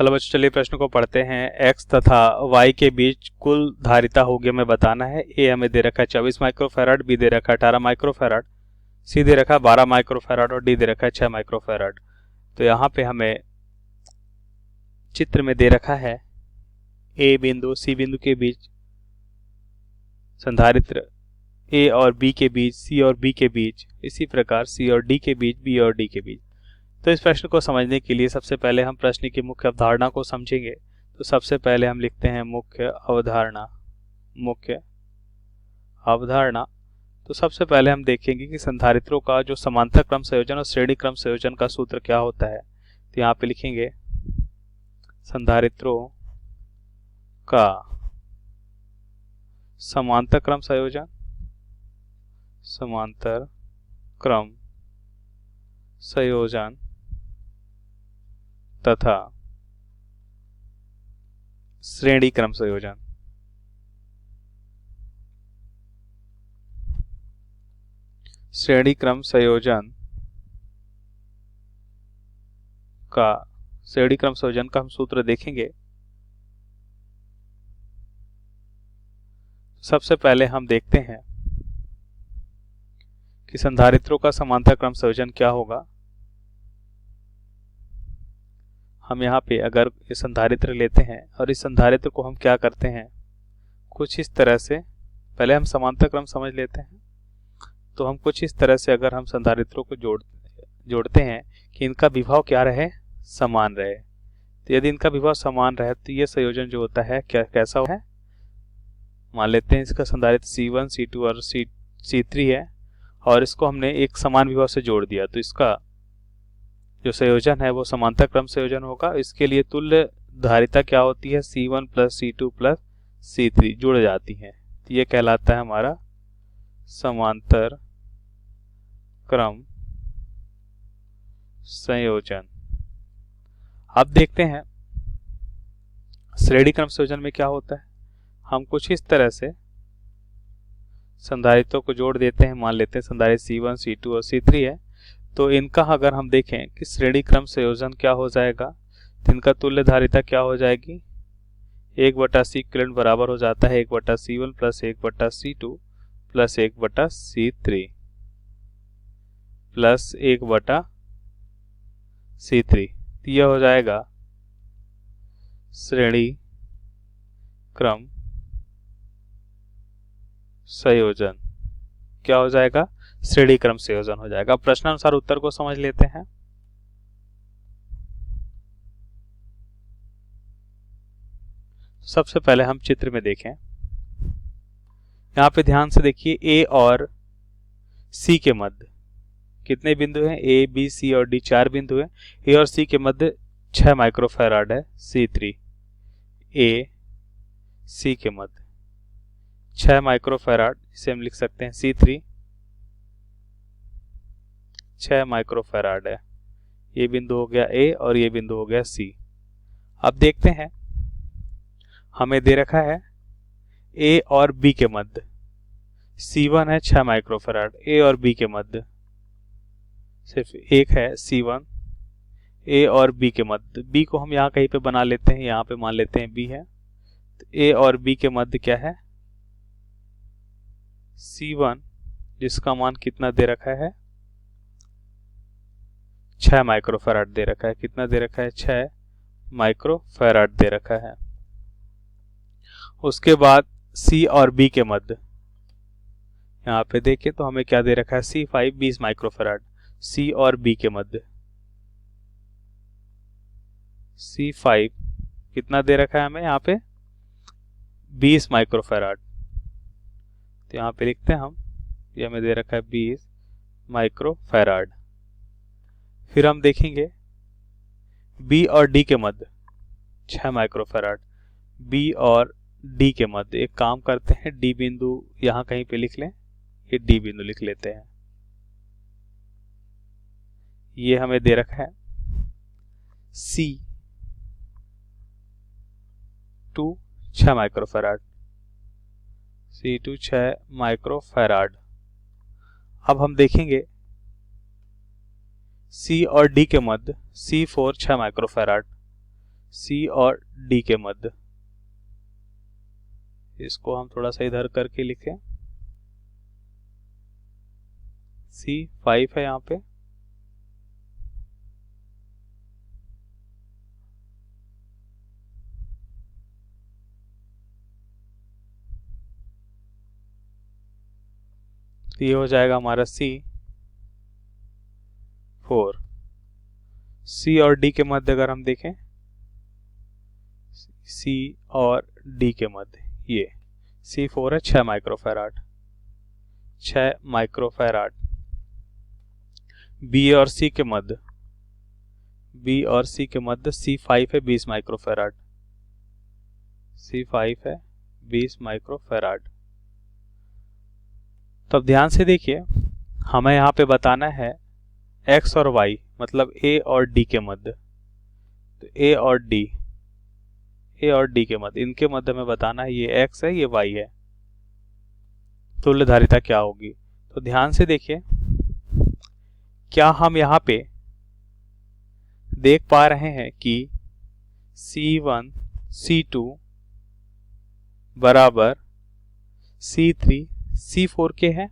Hello बच्चों, चलिए प्रश्न को पढ़ते हैं। x तथा y के बीच कुल धारिता होगी हमें बताना है। a हमें दे रखा है 24 माइक्रोफैराड, b दे रखा है 18 माइक्रोफैराड, c दे रखा है 12 माइक्रोफैराड और d दे रखा है 6 माइक्रोफैराड। तो यहाँ पे हमें चित्र में दे रखा है a बिंदु c बिंदु के बीच संधारित्र a और b के बीच, c और b के बीच, इसी प्रकार c और d के बीच, b और d के बीच। तो इस प्रश्न को समझने के लिए सबसे पहले हम प्रश्न की मुख्य अवधारणा को समझेंगे। तो सबसे पहले हम लिखते हैं मुख्य अवधारणा। मुख्य अवधारणा तो सबसे पहले हम देखेंगे कि संधारित्रों का जो समांतर क्रम संयोजन और श्रेणी क्रम संयोजन का सूत्र क्या होता है। तो यहाँ पे लिखेंगे संधारित्रों का समांतर क्रम संयोजन, समांतर क्रम संयोजन तथा श्रेणी क्रम संयोजन। श्रेणी क्रम संयोजन का हम सूत्र देखेंगे। सबसे पहले हम देखते हैं कि संधारित्रों का समांतर क्रम संयोजन क्या होगा। हम यहाँ पे अगर ये संधारित्र लेते हैं और इस संधारित्र को हम क्या करते हैं, कुछ इस तरह से, पहले हम समांतर क्रम समझ लेते हैं। तो हम कुछ इस तरह से अगर हम संधारित्रों को जोड़ते हैं कि इनका विभव क्या रहे, समान रहे। तो यदि इनका विभव समान रहे तो ये संयोजन जो होता है कैसा है, मान लेते हैं इसका संधारित्र C1, C2 और C3 है और इसको हमने एक समान विभव से जोड़ दिया, तो इसका जो संयोजन है वो समांतर क्रम संयोजन होगा। इसके लिए तुल्य धारिता क्या होती है, C1 plus C2 plus C3 जुड़ जाती है। तो ये कहलाता है हमारा समांतर क्रम संयोजन। अब देखते हैं श्रेणी क्रम संयोजन में क्या होता है। हम कुछ इस तरह से संधारित्रों को जोड़ देते हैं। मान लेते हैं संधारित्र C1, C2 और C3 है। तो इनका अगर हम देखें कि श्रेणी क्रम संयोजन क्या हो जाएगा, तो इनका तुल्य धारिता क्या हो जाएगी, 1/C इक्विवेलेंट बराबर हो जाता है 1/C1 plus 1/C2 plus 1/C3 plus 1/C3। तो यह हो जाएगा श्रेणी क्रम संयोजन। क्या हो जाएगा, श्रेणी क्रम संयोजन हो जाएगा। प्रश्नानुसार उत्तर को समझ लेते हैं। सबसे पहले हम चित्र में देखें, यहाँ पे ध्यान से देखिए A और C के मध्य कितने बिंदु हैं, A, B, C और D 4 बिंदु हैं। A और C के मध्य 6 माइक्रोफैराड है C3। A, C के मध्य 6 माइक्रोफैराड, इसे हम लिख सकते हैं C3 6 माइक्रोफैराड है। ये बिंदु हो गया A और ये बिंदु हो गया C। अब देखते हैं, हमें दे रखा है A और B के मध्य C1 है 6 माइक्रोफैराड। A और B के मध्य सिर्फ एक है C1, A और B के मध्य। B को हम यहाँ कहीं पे बना लेते हैं, यहाँ पे मान लेते हैं B है। तो A और B के मध्य क्या है, C1, जिसका मान कितना दे रखा है, 6 माइक्रोफैराड दे रखा है। कितना दे रखा है, 6 माइक्रोफैराड दे रखा है। उसके बाद C और B के मध्य, यहाँ पे देखें तो हमें क्या दे रखा है, C5 20 माइक्रोफैराड। C और B के मध्य C5 कितना दे रखा है हमें, यहाँ पे 20 माइक्रोफैराड। तो यहाँ पे लिखते हैं हम, ये हमें दे रखा है 20 माइक्रोफैराड। फिर हम देखेंगे B और D के मध्य 6 माइक्रोफैराड। B और D के मध्य एक काम करते हैं, D बिंदु यहाँ कहीं पे लिख लें, ये D बिंदु लिख लेते हैं। ये हमें दे रखा है C2 6 माइक्रोफैराड। C2 6 microfarad. अब हम देखेंगे C और D के मध्य C4 6 माइक्रोफैराड। C और D के मध्य। इसको हम थोड़ा सा इधर करके लिखें। C 5 है यहाँ पे, तो ये हो जाएगा हमारा C 4। C और D के मध्य अगर हम देखें, C और D के मध्य ये C4 है 6 माइक्रोफैराड, 6 माइक्रोफैराड। B और C के मध्य, B और C के मध्य C5 है 20 माइक्रोफैराड, C5 है 20 माइक्रोफैराड। तो अब ध्यान से देखिए, हमें यहाँ पे बताना है X और Y, मतलब A और D के मध्य। तो A और D के मध्य, इनके मध्य में बताना है, ये X है ये Y है, तुल्य धारिता क्या होगी। तो ध्यान से देखिए, क्या हम यहाँ पे देख पा रहे हैं कि C1 C2 बराबर C3 C4 के हैं।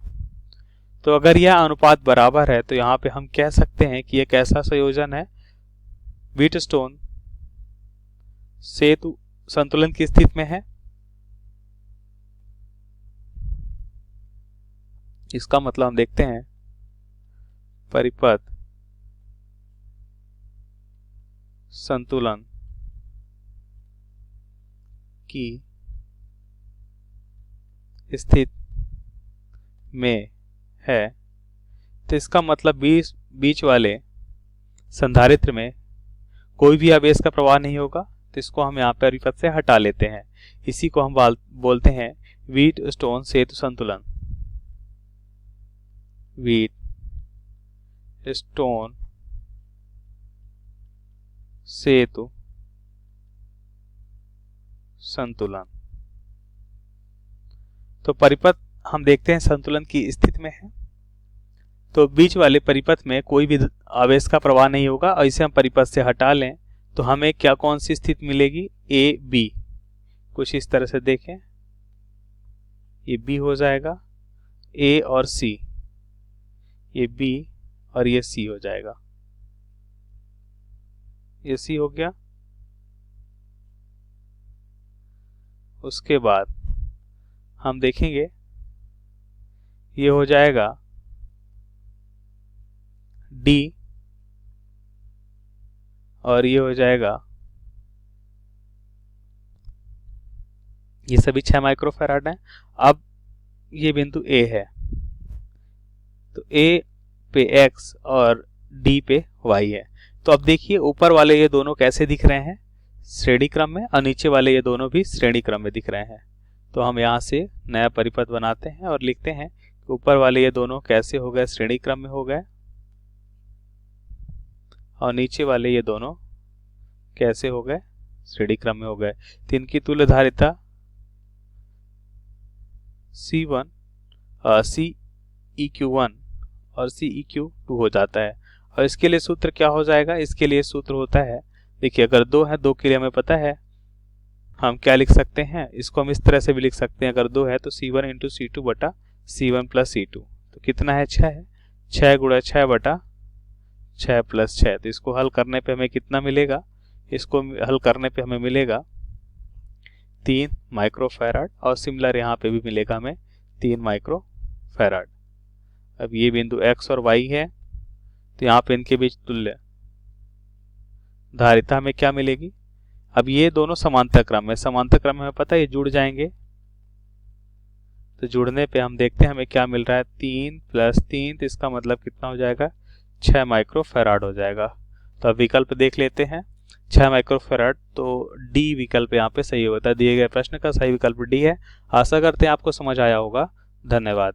तो अगर यह अनुपात बराबर है तो यहाँ पे हम कह सकते हैं कि यह कैसा संयोजन है, व्हीटस्टोन सेतु संतुलन की स्थिति में है। इसका मतलब हम देखते हैं परिपथ संतुलन की स्थिति में है, तो इसका मतलब बीच वाले संधारित्र में कोई भी आवेश का प्रवाह नहीं होगा। तो इसको हम यहाँ पर परिपथ से हटा लेते हैं। इसी को हम बोलते हैं व्हीटस्टोन सेतु संतुलन। व्हीटस्टोन सेतु संतुलन। तो परिपथ हम देखते हैं संतुलन की स्थिति में है, तो बीच वाले परिपथ में कोई भी आवेश का प्रवाह नहीं होगा, और इसे हम परिपथ से हटा लें तो हमें क्या कौन सी स्थिति मिलेगी, ए बी। कुछ इस तरह से देखें, ये बी हो जाएगा, ए और सी, ये बी और ये सी हो जाएगा, ये सी हो गया। उसके बाद हम देखेंगे ये हो जाएगा डी और ये हो जाएगा, ये सभी 6 माइक्रोफैराड हैं। अब ये बिंदु ए है, तो ए पे x और d पे y है। तो अब देखिए ऊपर वाले ये दोनों कैसे दिख रहे हैं, श्रेणी क्रम में, और नीचे वाले ये दोनों भी श्रेणी क्रम में दिख रहे हैं। तो हम यहाँ से नया परिपथ बनाते हैं और लिखते हैं कि ऊपर वाले ये दोनों कैसे हो गए, श्रेणी क्रम में हो गए, और नीचे वाले ये दोनों कैसे हो गए, श्रेणी क्रम में हो गए। तो इनकी तुल्य धारिता C1 CEQ1 और CEQ2 हो जाता है। और इसके लिए सूत्र क्या हो जाएगा, इसके लिए सूत्र होता है, देखिए अगर 2 है, 2 के लिए हमें पता है हम क्या लिख सकते हैं, इसको हम इस तरह से भी लिख सकते हैं, अगर 2 है तो C1 इंटू C2 बटा C1 प्लस C2। तो कितना है, 6 है, 6 गुणा 6 बटा 6 प्लस 6। तो इसको हल करने पे हमें कितना मिलेगा, इसको हल करने पे हमें मिलेगा 3 माइक्रोफैराड, और सिमिलर यहाँ पे भी मिलेगा हमें 3 माइक्रोफैराड। अब ये बिंदु x और y है, तो यहाँ पे इनके बीच तुल्य धारिता हमें क्या मिलेगी। अब ये दोनों समांतर क्रम में, समांतर क्रम में हमें पता है ये जुड़ जाएंगे, तो जुड़ने पे हम देखते हैं हमें क्या मिल रहा है, 3 प्लस 3, तो इसका मतलब कितना हो जाएगा, 6 माइक्रोफैराड हो जाएगा। तो अब विकल्प देख लेते हैं, 6 माइक्रोफैराड, तो डी विकल्प यहाँ पे सही होता है। दिए गए प्रश्न का सही विकल्प डी है। आशा करते हैं आपको समझ आया होगा। धन्यवाद।